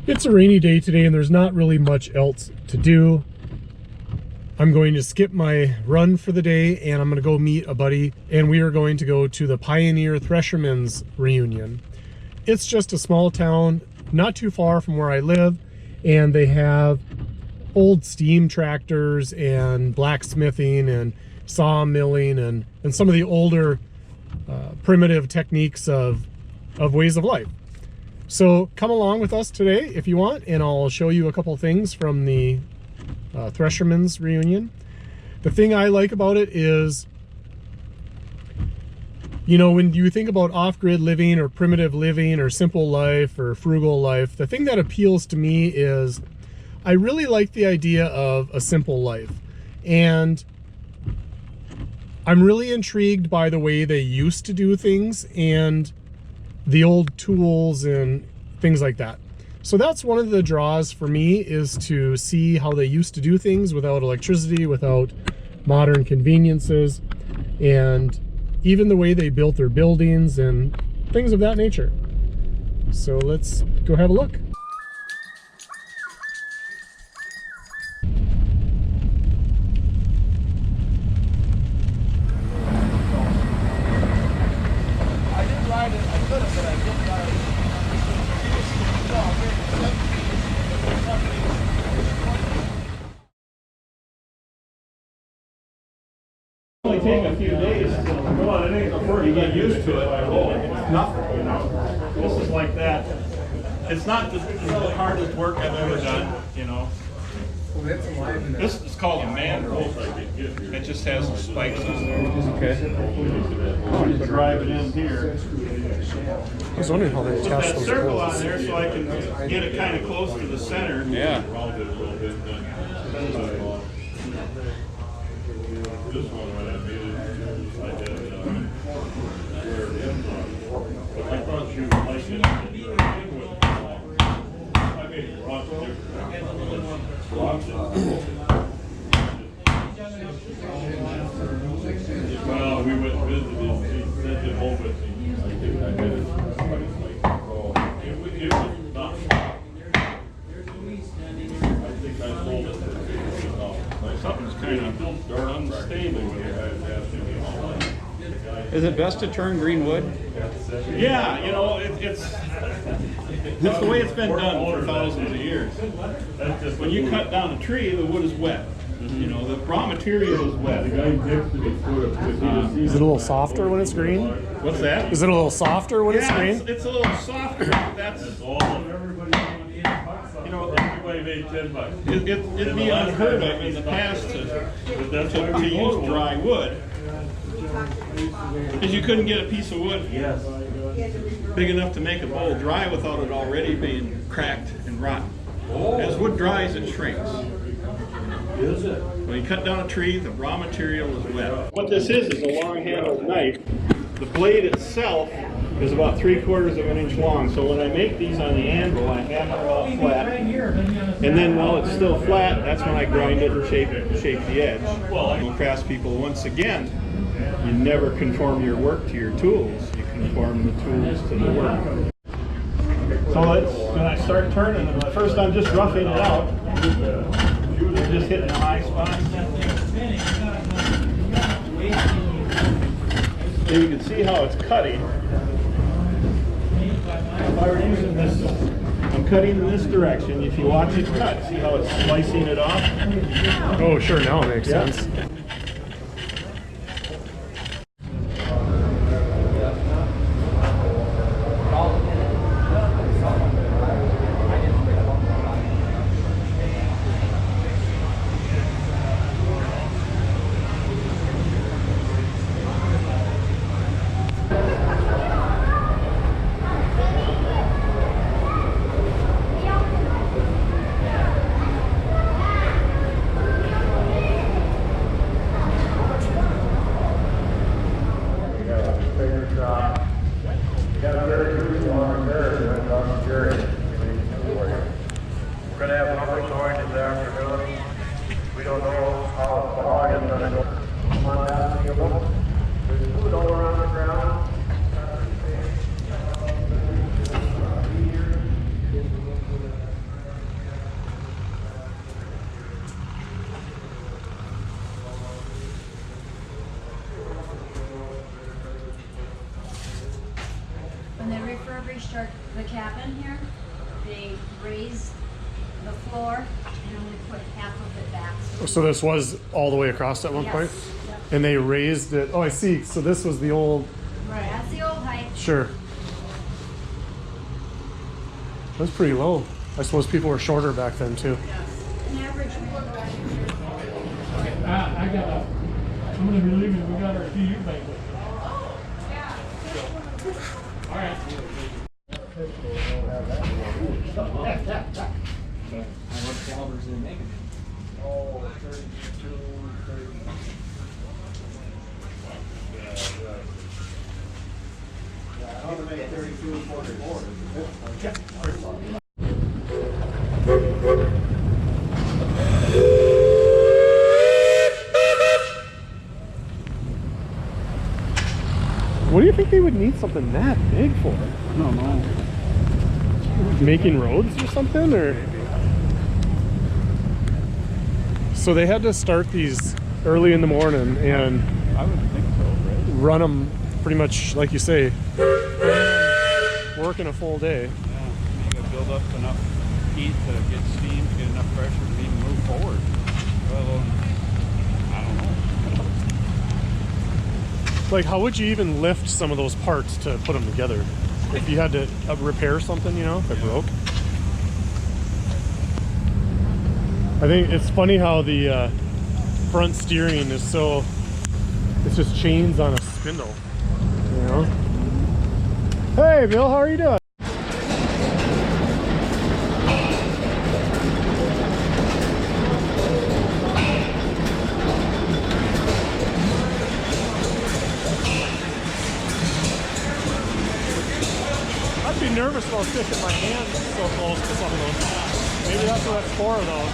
It's a rainy day today and there's not really much else to do. I'm going to skip my run for the day and I'm going to go meet a buddy, and we are going to go to the Pioneer Threshermen's reunion. It's just a small town not too far from where I live, and they have old steam tractors and blacksmithing and sawmilling and some of the older primitive techniques of ways of life. So come along with us today if you want, and I'll show you a couple things from the Threshermen's reunion. The thing I like about it is, you know, when you think about off-grid living or primitive living or simple life or frugal life, the thing that appeals to me is I really like the idea of a simple life. And I'm really intrigued by the way they used to do things and the old tools and things like that. So that's one of the draws for me, is to see how they used to do things without electricity, without modern conveniences, and even the way they built their buildings and things of that nature. So let's go have a look. Only take a few days before you get used to it. It's nothing, you know. This is like that. It's not the hardest work I've ever done, you know. This is called a mandrel. It just has some spikes on there. Okay. You drive it in here. I was wondering how they Put attach that those circle poles. on there so I can get it kind of close to the center. Yeah. I thought you liked it. I made it rock different. Well, we went and visited. He sent it home with me. I think I did it. It was not. I think I sold it for something's kind of unstable with it. Is it best to turn green wood? Yeah, you know, it's the way it's been done for thousands of years. When you cut down a tree, the wood is wet. You know, the raw material is wet. Is it a little softer when it's green? What's that? Is it a little softer when it's green? It's a little softer. That's you know, everybody made $10. It'd be unheard of in the past to use dry wood, because you couldn't get a piece of wood big enough to make a bowl dry without it already being cracked and rotten. As wood dries, it shrinks. When you cut down a tree, the raw material is wet. What this is a long-handled knife. The blade itself is about 3/4 of an inch long. So when I make these on the anvil, I hammer it out flat, and then while it's still flat, that's when I grind it and shape the edge. Well, craftspeople, once again, you never conform your work to your tools. You conform the tools to the work. So when I start turning, first I'm just roughing it out. I'm just hitting the high spots. So you can see how it's cutting. If I were using this, I'm cutting in this direction. If you watch it cut, see how it's slicing it off? Oh, sure, now it makes sense. start the cabin here, they raised the floor and only put half of it back. So this was all the way across at one Yes. point? Yep. And they raised it. Oh, I see. So this was the old. Right, that's the old height. Sure. That's pretty low. I suppose people were shorter back then too. An average man back here. I'm gonna be leaving. We got our DU banquet. All right. What calibers are they making? Oh, 32, 30. Yeah, I want to make 32 and 44. What do you think they would need something that big for? I don't know. Making roads or something, or? So they had to start these early in the morning and I would think so, right? run them pretty much like you say, working a full day. Yeah, you gotta build up enough heat to get steam, get enough pressure to even move forward. Well, I don't know. Like, how would you even lift some of those parts to put them together? If you had to repair something, you know, if it broke. I think it's funny how the front steering is so, it's just chains on a spindle, you know? Hey, Bill, how are you doing? I'd be nervous about sticking my hand so close to some of those. Maybe that's what that's for, though.